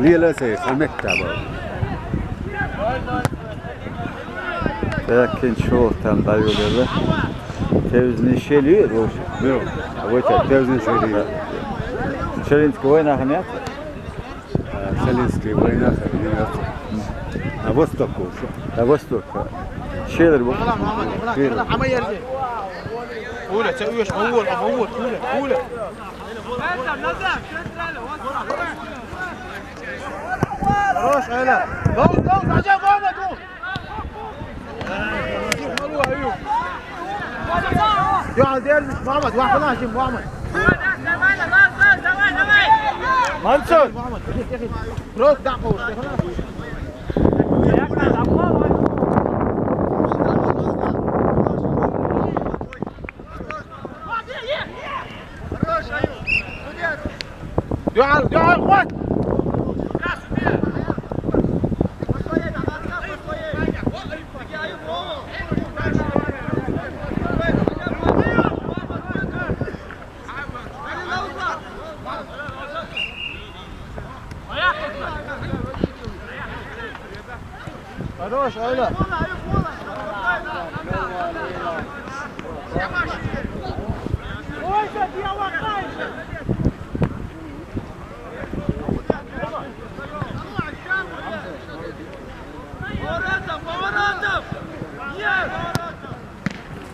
ليلة سيسمك تبع. لكن شو تام دايو ده؟ تلفزيون شيلي روش. ميو. أقول تلفزيون شيلي. شيلينسكي وين أخنيات؟ شيلينسكي وين أخنيات؟ أبوستوك. أبوستوك. شيلر بو. قولة تأويش أول قولة روش هلا جو عجب هذا جو يقعد يلمس محمد واحد ناجم محمد منصور روح دعقه يعال اخوات روش هلا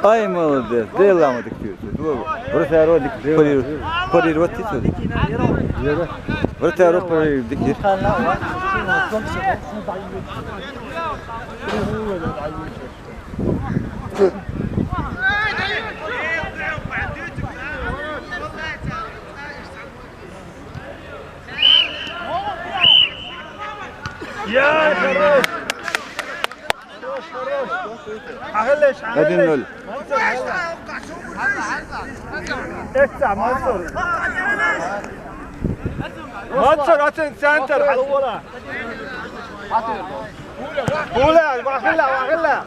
Ay молодец, дай ламу диктируй. Вратарь диктируй. Парир вот это. Вратарь парир диктируй. يا شروش حغلش هذه النول افتح منصور اتن سنتر قولها واخلها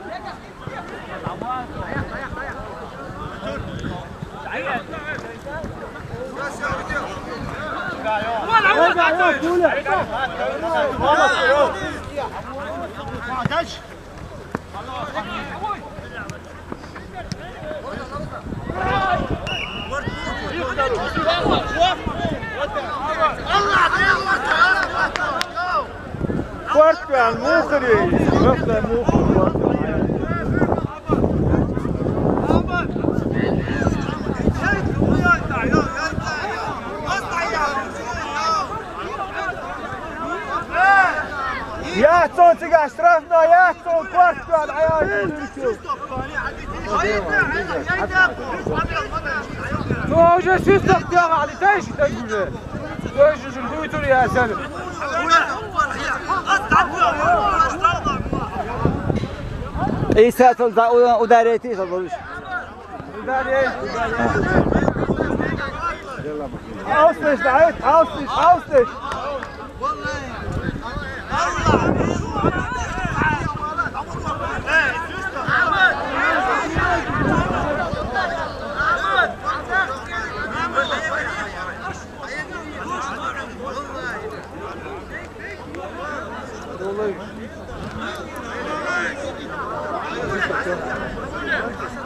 كوارت على المخري غفله المخري يا تون تقع اشترفنا يا تون كوارت على عيال تو جا سيستك يا علي تايش تقول تايش جلدويتو يا سلام اي ساتل وداريتي صدقوش اوستش دعيت اوستش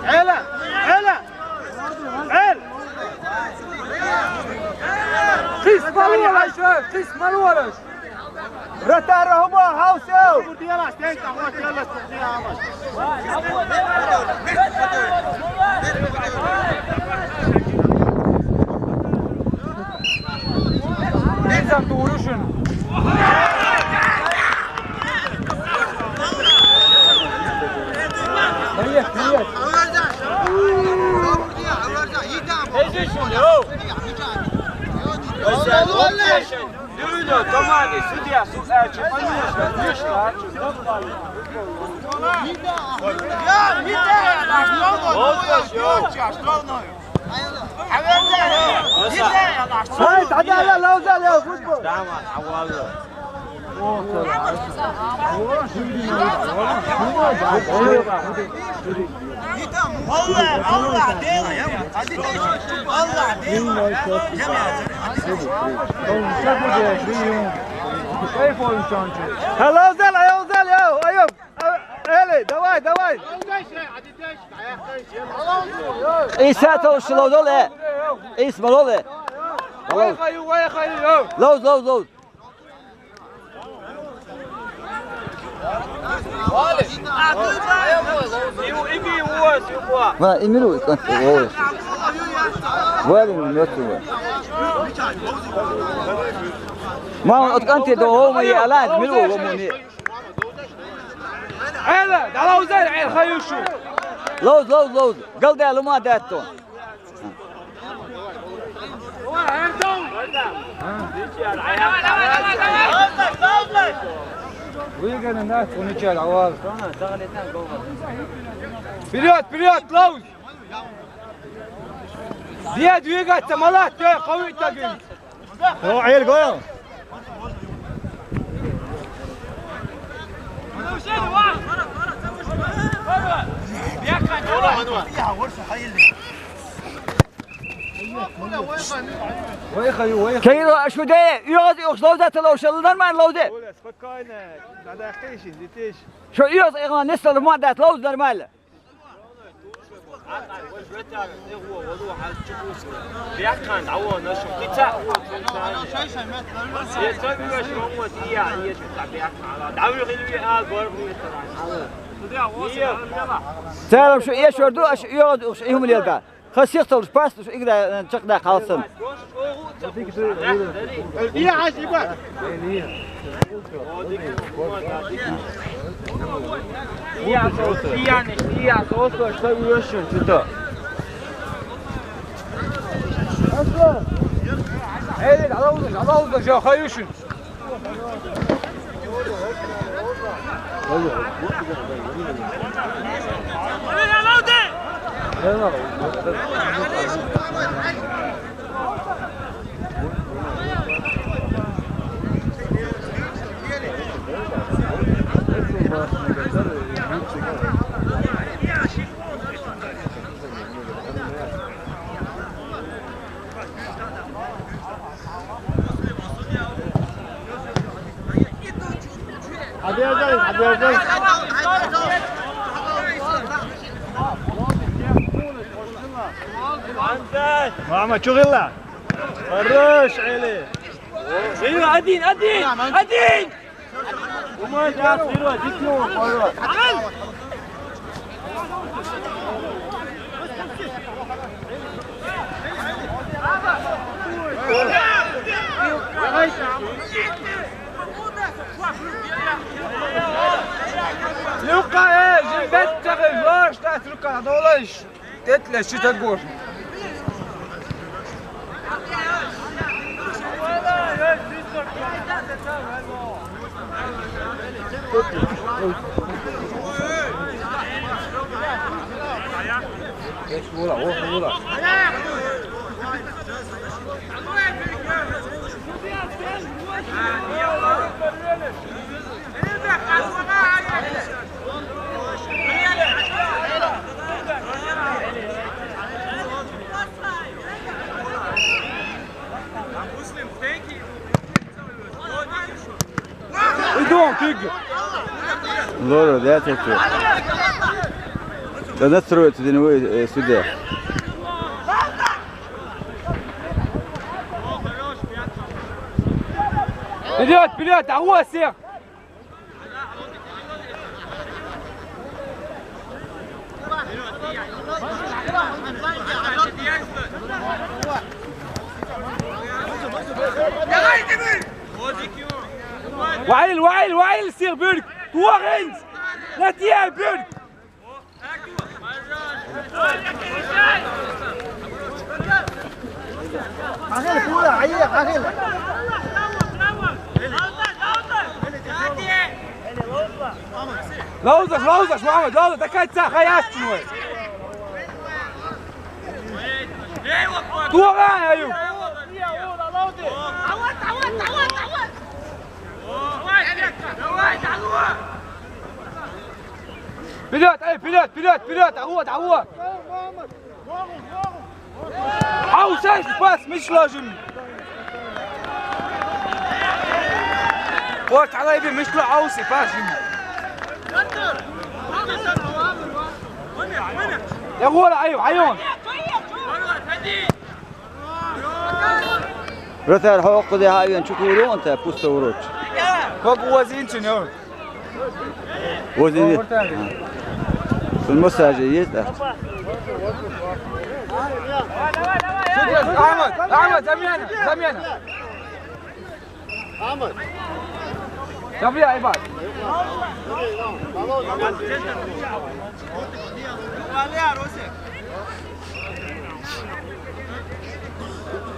علا قيس مالورش قيس مالورش رتار هما هاوسو ديالاش تنقع ديالاش نظام دورشن Ludo, Tomani, Sudja, Sudače, pa ništa. Ja, vidite, naš trovno. هاي تعدي على لوزة يا فوتبول. دعم عوالله. والله دينا يا والله دينا كيف هو الشانش؟ هلا وزل يا وزل يا ايوب الي دواي دواي اي ساتو شلو دول اي اسمه دول وين خيو وين خيو لوز لوز لوز ما يميلوا كنت هو وين المتر ما أنت ده ما يعلن ملوا ومني هلا تعالوا زين عين خيو شو لوز لوز لوز قل ده لما داتون ويجن الناس ونجي العوال بريوت لوز زياد ويجا تمالات قوي تقيل هو عيل قوي كيلو شو ده يوز يخلوزة لو شلون ما لوزة شو يوز إغان نسل ما دات لوز نرمال تعرف شو ايش وردو ايش يوز يهم اللي يلقى خلاص يختار باس يقدر نشقنا خالصا يا عجيبة يا صوت شو يوشن كده اصلا هي على وضع جا خيوشن محمد شو غلا الرش عليه ايوه ادين وما جاب غيره ديكو لوكا جنبت تغيرش تحت لوكا هذولش تتلش تقول Loro, det är täckt. Det är tror jag till din studie. بليات هو سير وعيل سير بيرك توغنز لا تيا بيرك عقيل كولا عيل عقيل لوزش محمد لوزش تكاد خياش شنو توغن ايوب بليات عوض عاوز باس مش لازم قلت على يبي مشكلة عوسي فاشل يا غول عيون رثار حقوق ده هاي نشوفه أنت بوست وروج فوق وزين شنو وزين في المساجد أحمد زميانة شوف يا عباد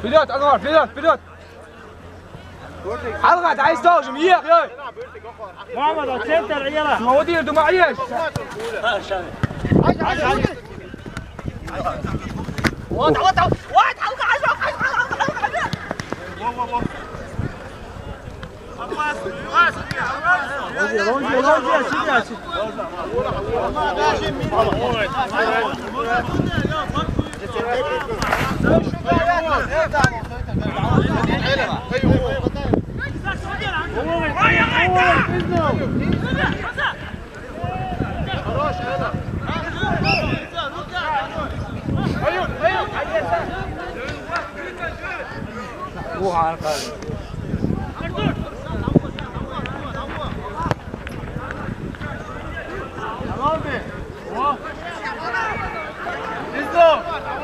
بلوت أنور بلوت حلقة عايز تهجم ياك يا محمد أتسنت العيالة مودير دو معيش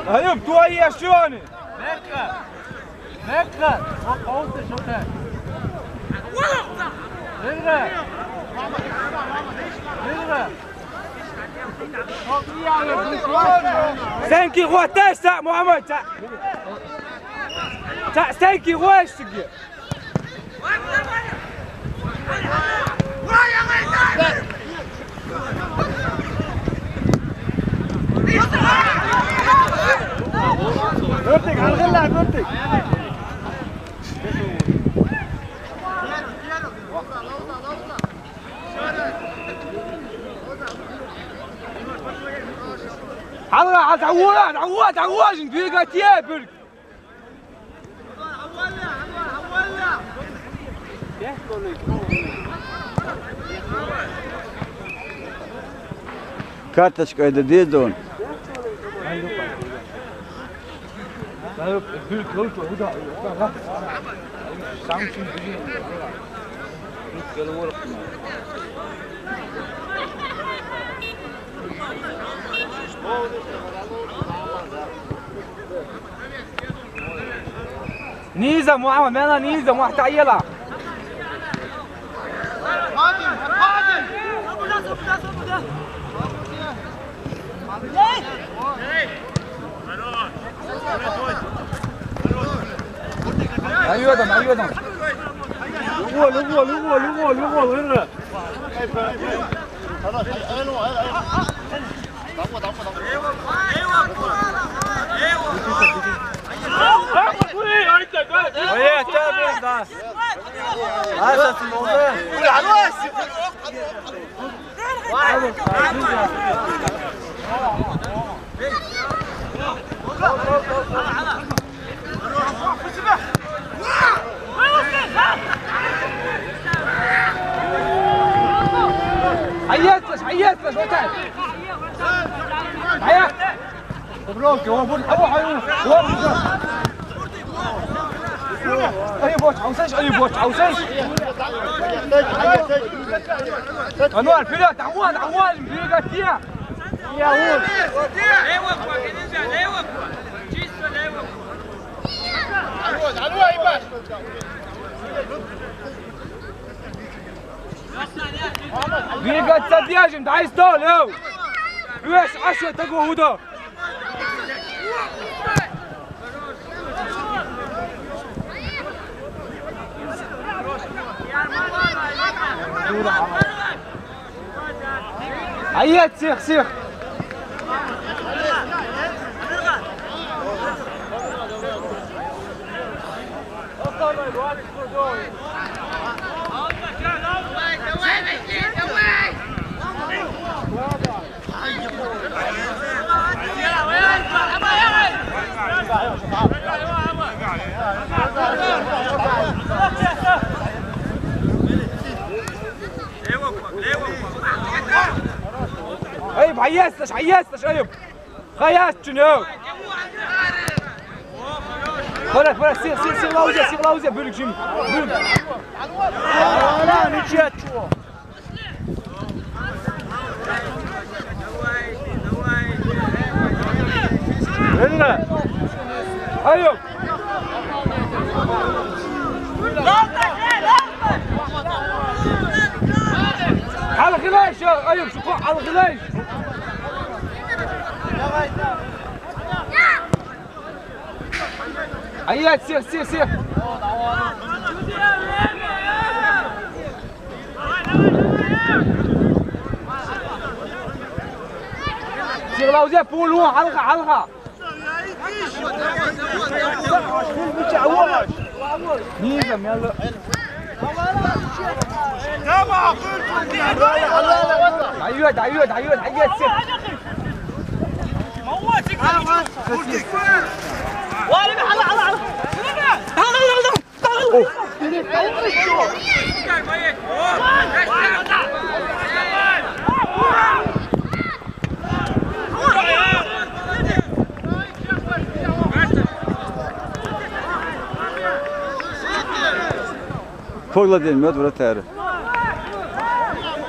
هيب تويا شلوني مكة قوس شوكان سانكي غوا تاسع محمد تا سانكي غواش تجي نورتك على الغلة نورتك على تعواج نبيقى تيابرك كارتش قاعدة ديزون نيزة محمد مانا نيزة واحد عيلة ايوه دم لغوة خلاص عيطلش وتعال عيط مبروك هو بون اي بوت عاوزاش انوار بلاد عوال بيقات يا ولد ايوه بيقات سدياج انت عايز طول هو ايش 10 تقوى هدى عيات سيخ حياستش أيوب خياست شنو فرق سير لاوزة بölük şimdi bölük لا نجيت شو هلا أيوب على غلاش أيوب شو على غلاش أيات سير سير لاوزة بولو علقة نيزم يلا عيود سير وارد على فوق دين مد ولا تعرف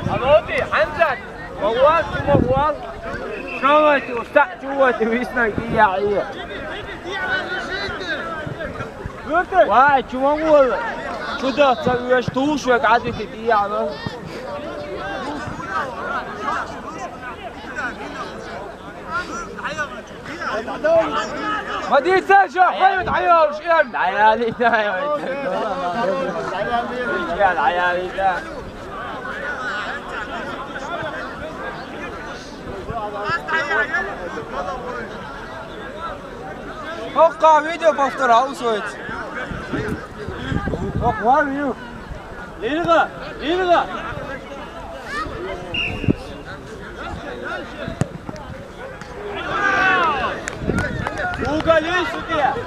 أبوتي حمزة موال شوتي وستعجوتي ويسنا يا واي شو نقول شو ده تسويش توشك عادي تديع بس ما دي تسجل حيوت عيال شيل عيالي عيالي حقا فيديو بفترها وصوت وار يو إلغا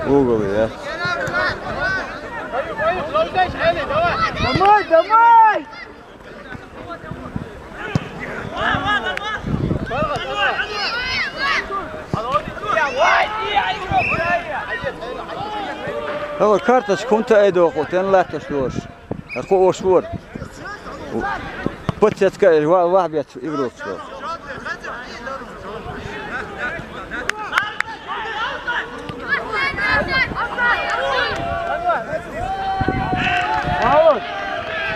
وقول يا دماي هو كارتش كنت أيدو قلتين لا تشلوش أقوى شور بتشت كاي واحد بيت يقولوا شلون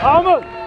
عمر